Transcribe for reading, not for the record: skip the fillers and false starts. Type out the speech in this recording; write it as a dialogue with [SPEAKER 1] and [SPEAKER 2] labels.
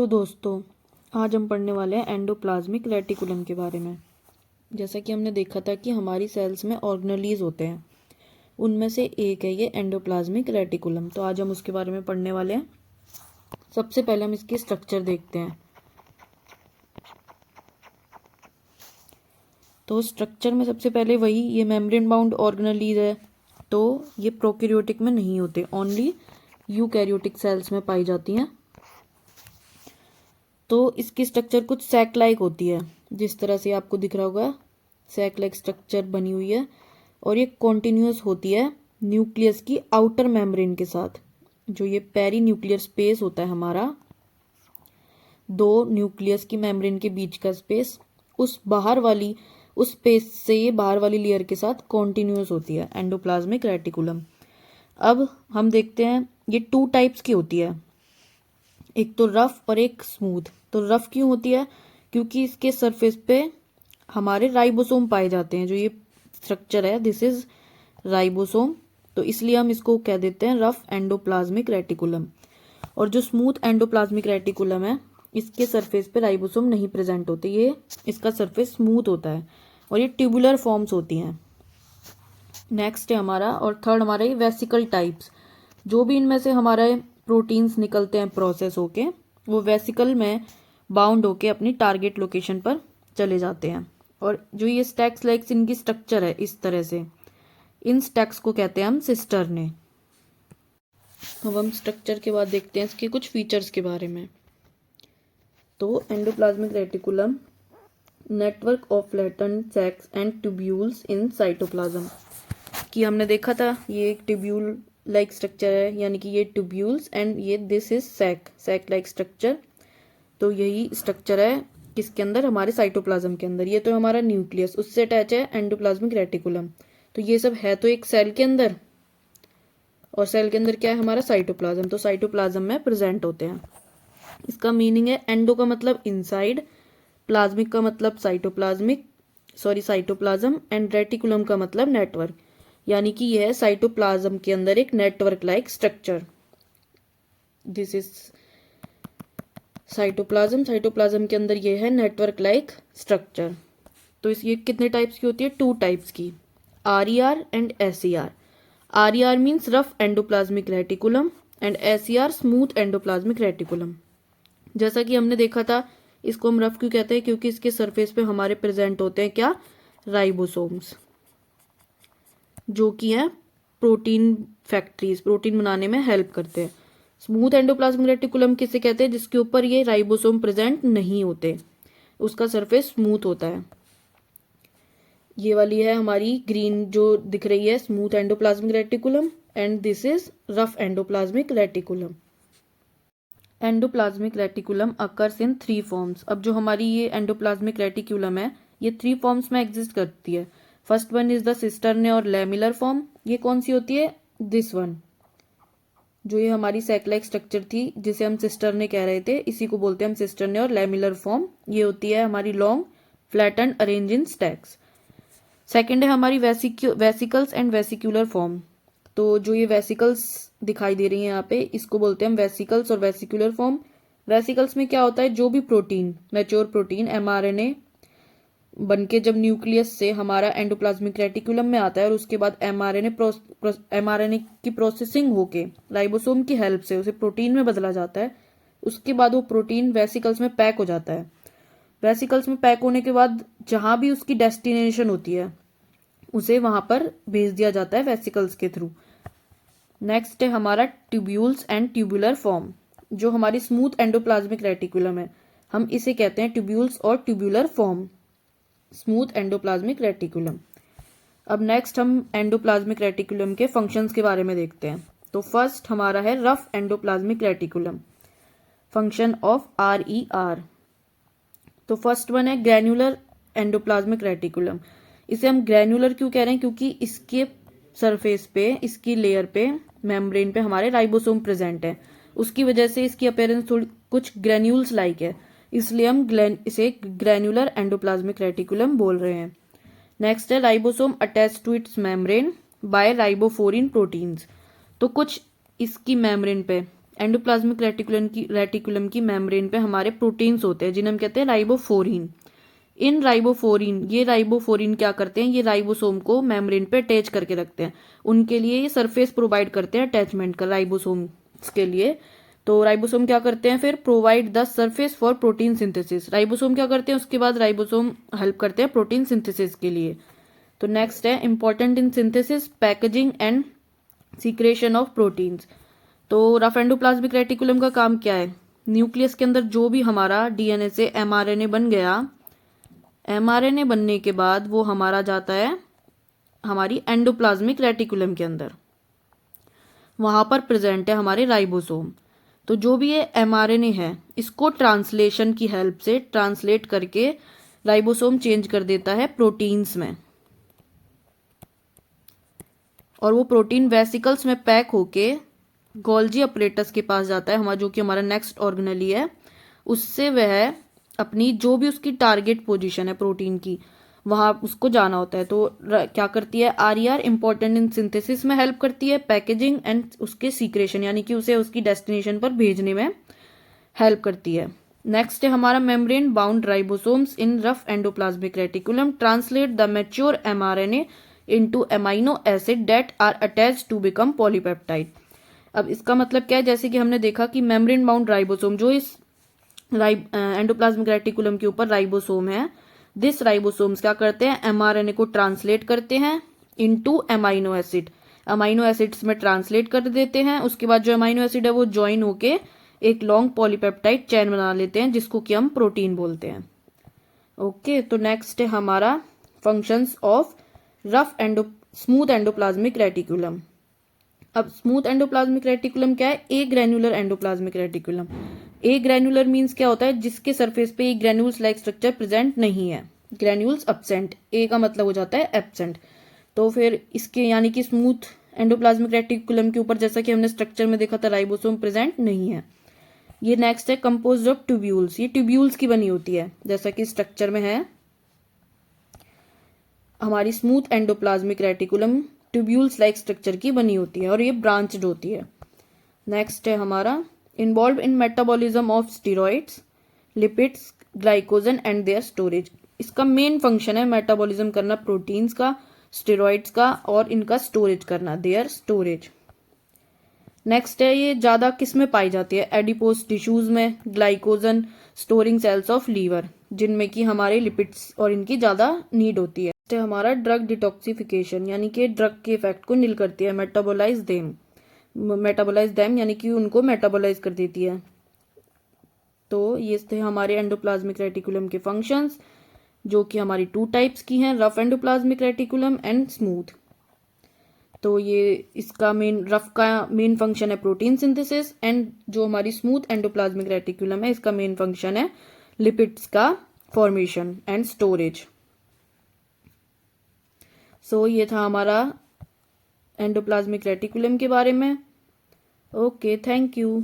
[SPEAKER 1] Hello दोस्तों, आज हम पढ़ने वाले हैं एंडोप्लाज्मिक रेटिकुलम के बारे में। जैसा कि हमने देखा था कि हमारी सेल्स में ऑर्गेनेलीज होते हैं, उनमें से एक है ये एंडोप्लाज्मिक रेटिकुलम। तो आज हम उसके बारे में पढ़ने वाले हैं। सबसे पहले हम इसकी स्ट्रक्चर देखते हैं। तो स्ट्रक्चर में सबसे पहले वही ये मेम्ब्रेन बाउंड ऑर्गेनेलीज है, तो ये प्रोकैरियोटिक में नहीं होते, ओनली यूकैरियोटिक सेल्स में पाई जाती हैं। तो इसकी स्ट्रक्चर कुछ सैक लाइक होती है, जिस तरह से आपको दिख रहा होगा सैक लाइक स्ट्रक्चर बनी हुई है, और ये कॉन्टिन्यूस होती है न्यूक्लियस की आउटर मेम्ब्रेन के साथ। जो ये पेरी न्यूक्लियर स्पेस होता है हमारा, दो न्यूक्लियस की मेम्ब्रेन के बीच का स्पेस, उस स्पेस से ये बाहर वाली लेयर के साथ कॉन्टिन्यूस होती है एंडोप्लाज्मिक रेटिकुलम। अब हम देखते हैं ये टू टाइप्स की होती है, एक तो रफ और एक स्मूथ। तो रफ क्यों होती है? क्योंकि इसके सरफेस पे हमारे राइबोसोम पाए जाते हैं। जो ये स्ट्रक्चर है, दिस इज राइबोसोम, तो इसलिए हम इसको कह देते हैं रफ एंडोप्लाज्मिक रेटिकुलम। और जो स्मूथ एंडोप्लाज्मिक रेटिकुलम है, इसके सरफेस पे राइबोसोम नहीं प्रेजेंट होते, ये इसका सरफेस स्मूथ होता है और ये ट्यूबुलर फॉर्म्स होती हैं। नेक्स्ट है हमारा, और थर्ड हमारा ये वेसिकल टाइप्स। जो भी इनमें से हमारे प्रोटीन्स निकलते हैं प्रोसेस होके, वो वेसिकल में बाउंड होके अपनी टारगेट लोकेशन पर चले जाते हैं। और जो ये स्टैक्स लाइक्स इनकी स्ट्रक्चर है इस तरह से, इन स्टैक्स को कहते हैं हम सिस्टर्ने। अब हम स्ट्रक्चर के बाद देखते हैं इसके कुछ फीचर्स के बारे में। तो endoplasmic reticulum, network of flattened sacs and tubules in cytoplasm, कि हमने देखा था ये एक ट्यूब्यूल लाइक स्ट्रक्चर है, यानी कि ये ट्यूब्यूल्स एंड ये this is sac like structure. तो यही स्ट्रक्चर है किसके अंदर? हमारे साइटोप्लाज्म के अंदर। ये तो हमारा न्यूक्लियस, उससे अटैच है एंडोप्लाज्मिक रेटिकुलम। तो ये सब है तो एक सेल के अंदर, और सेल के अंदर क्या है? हमारा साइटोप्लाज्म। तो साइटोप्लाज्म में प्रेजेंट होते हैं। इसका मीनिंग है, एंडो का मतलब इनसाइड, प्लाज्मिक का मतलब साइटोप्लाज्म, एंड रेटिकुलम का मतलब नेटवर्क, यानी कि यह है साइटोप्लाज्म के अंदर एक network like structure. This is cytoplasm के अंदर ये है नेटवर्क लाइक स्ट्रक्चर। तो ये कितने टाइप्स की होती है? टू टाइप्स की, RER and SER। RER means rough endoplasmic reticulum and SER smooth endoplasmic reticulum. जैसा कि हमने देखा था, इसको हम रफ क्यों कहते हैं? क्योंकि इसके सरफेस पे हमारे प्रेजेंट होते हैं क्या? राइबोसोम्स, जो कि हैं प्रोटीन फैक्ट्रीज, प्रोटीन बनाने में हेल्प करते हैं। स्मूथ एंडोप्लाज्मिक रेटिकुलम किसे कहते हैं? जिसके ऊपर ये राइबोसोम प्रेजेंट नहीं होते, उसका सरफेस स्मूथ होता है। ये वाली है हमारी ग्रीन जो दिख रही है, smooth endoplasmic reticulum, and this is rough endoplasmic reticulum. Endoplasmic reticulum occurs in 3 forms. अब जो हमारी ये एंडोप्लाज्मिक रेटिकुलम है, ये 3 फॉर्म्स में एग्जिस्ट करती है। First one is the cisternae और लैमिलर फॉर्म। ये कौन सी होती है? दिस वन, जो ये हमारी सैक-लाइक स्ट्रक्चर थी, जिसे हम सिस्टर्ने कह रहे थे, इसी को बोलते हैं हम सिस्टर्ने और लैमिलर फॉर्म। ये होती है हमारी long, flattened, arrange in stacks. Second है हमारी वेसिकल्स एंड वेसिकुलर फॉर्म। तो जो ये वेसिकल्स दिखाई दे रही हैं यहाँ पे, इसको बोलते हैं हम वेसिकल्स और वेसिकुलर फॉर्म। वेसिकल्स में क्या होता है? जो भी प्रोटीन, मैच्योर प्रोटीन, mRNA बनके जब न्यूक्लियस से हमारा एंडोप्लाज्मिक रेटिकुलम में आता है, और उसके बाद mRNA की प्रोसेसिंग होके राइबोसोम की हेल्प से उसे प्रोटीन में बदला जाता है। उसके बाद वो प्रोटीन वेसिकल्स में पैक हो जाता है। वेसिकल्स में पैक होने के बाद जहां भी उसकी डेस्टिनेशन होती है, उसे वहां पर भेज दिया जाता है वेसिकल्स के थ्रू। नेक्स्ट है हमारा ट्यूब्यूल्स एंड ट्यूबुलर फॉर्म। जो हमारी स्मूथ एंडोप्लाज्मिक रेटिकुलम है, हम इसे कहते हैं ट्यूब्यूल्स और tubular form, smooth endoplasmic reticulum. अब नेक्स्ट हम एंडोप्लाज्मिक रेटिकुलम के फंक्शंस के बारे में देखते हैं। तो फर्स्ट हमारा है rough endoplasmic reticulum, function of RER। तो फर्स्ट वन है ग्रैन्युलर एंडोप्लाज्मिक रेटिकुलम। इसे हम ग्रैन्युलर क्यों कह रहे हैं? क्योंकि इसके सरफेस पे, इसकी लेयर पे, मेम्ब्रेन पे हमारे राइबोसोम प्रेजेंट है, उसकी वजह से इसकी अपीयरेंस थोड़ी कुछ ग्रैन्यूल्स लाइक है, इसलिए हम इसे ग्रैन्युलर एंडोप्लाज्मिक रेटिकुलम बोल रहे हैं। नेक्स्ट है ribosome attach to its membrane by ribophorin proteins. तो कुछ इसकी मेम्ब्रेन पे एंडोप्लाज्मिक रेटिकुलम की मेम्ब्रेन पे हमारे प्रोटीन्स होते हैं जिन्हें हम कहते हैं राइबोफोरिन। इन राइबोफोरिन क्या करते हैं, ये राइबोसोम को मेम्ब्रेन पे अटैच करके रखते हैं। उनके लिए ये सरफेस प्रोवाइड करते हैं अटैचमेंट का राइबोसोम्स के लिए। तो राइबोसोम क्या करते हैं फिर, provide the surface for protein synthesis. Ribosome क्या करते हैं, उसके बाद राइबोसोम हेल्प करते हैं प्रोटीन सिंथेसिस के लिए। तो नेक्स्ट है important in synthesis, packaging and secretion of proteins. तो रफ एंडोप्लाज्मिक रेटिकुलम का काम क्या है, न्यूक्लियस के अंदर जो भी हमारा डीएनए से एमआरएनए बन गया, एमआरएनए बनने के बाद वो हमारा जाता है हमारी एंडोप्लाज्मिक रेटिकुलम के अंदर, वहां पर प्रेजेंट है हमारे राइबोसोम। तो जो भी ये एमआरएनए है इसको ट्रांसलेशन की हेल्प से ट्रांसलेट करके राइबोसोम चेंज कर देता है प्रोटीन्स में, और वो प्रोटीन वेसिकल्स में पैक होके गोल्जी अपरेटस के पास जाता है हमारा, जो कि हमारा नेक्स्ट ऑर्गेनेली है। उससे वह अपनी जो भी उसकी टारगेट पोजीशन है प्रोटीन की, वहां उसको जाना होता है। तो क्या करती है, आरईआर इंपॉर्टेंट इन सिंथेसिस में हेल्प करती है, पैकेजिंग एंड उसके सीक्रेशन यानी कि उसे उसकी डेस्टिनेशन पर भेजने में हेल्प करती है। नेक्स्ट है हमारा membrane bound ribosomes in rough endoplasmic reticulum translate the mature mRNA into amino acid that are attached to become polypeptide. अब इसका मतलब क्या है, जैसे कि हमने देखा कि मेम्ब्रेन बाउंड राइबोसोम जो इस एंडोप्लाज्मिक रेटिकुलम के ऊपर राइबोसोम है, दिस राइबोसोम्स क्या करते हैं, एमआरएनए को ट्रांसलेट करते हैं into amino acid, amino acids में ट्रांसलेट कर देते हैं। उसके बाद जो अमाइनो एसिड है वो ज्वाइन होके एक लॉन्ग पॉलीपेप्टाइड चेन बना लेते हैं जिसको कि हम प्रोटीन बोलते हैं। ओके, तो नेक्स्ट है हमारा functions of smooth endoplasmic reticulum. अब स्मूथ एंडोप्लाज्मिक रेटिकुलम क्या है, ए ग्रेन्युलर एंडोप्लाज्मिक रेटिकुलम। ए ग्रेन्युलर मीन्स क्या होता है, जिसके सरफेस पे एक ग्रेन्यूल्स लाइक स्ट्रक्चर प्रेजेंट नहीं है, ग्रेन्यूल्स अब्सेंट, ए का मतलब हो जाता है एब्सेंट। तो फिर इसके यानी कि स्मूथ एंडोप्लाज्मिक रेटिकुलम के ऊपर जैसा कि हमने स्ट्रक्चर में देखा था राइबोसोम प्रेजेंट नहीं है। ये नेक्स्ट है कंपोज्ड ऑफ ट्यूब्यूल्स, ये ट्यूब्यूल्स की बनी होती है जैसा कि स्ट्रक्चर में है। हमारी smooth endoplasmic reticulum tubules like structure की बनी होती है और ये ब्रांच्ड होती है। नेक्स्ट है हमारा involve in metabolism of steroids, lipids, glycogen and their storage. इसका मेन फंक्शन है मेटाबॉलिज्म करना प्रोटीन्स का, स्टेरॉइड्स का, और इनका स्टोरेज करना, देयर स्टोरेज। नेक्स्ट है ये ज्यादा किस में पाई जाती है, एडिपोज टिश्यूज में, glycogen storing cells of liver, जिनमें कि हमारे लिपिड्स और इनकी ज्यादा नीड होती है। नेक्स्ट है हमारा ड्रग डिटॉक्सिफिकेशन, यानी कि ड्रग के इफेक्ट को नील करती है, मेटाबोलाइज देम यानी कि उनको मेटाबोलाइज कर देती है। तो ये थे हमारे एंडोप्लाज्मिक रेटिकुलम के फंक्शंस, जो कि हमारी 2 टाइप्स की हैं, rough endoplasmic reticulum and smooth. तो ये इसका रफ का मेन फंक्शन है प्रोटीन सिंथेसिस, एंड जो हमारी स्मूथ एंडोप्लाज्मिक रेटिकुलम है इसका मेन फंक्शन है लिपिड्स का फॉर्मेशन एंड स्टोरेज। सो ये था हमारा एंडोप्लाज्मिक रेटिकुलम के बारे में। Okay, thank you.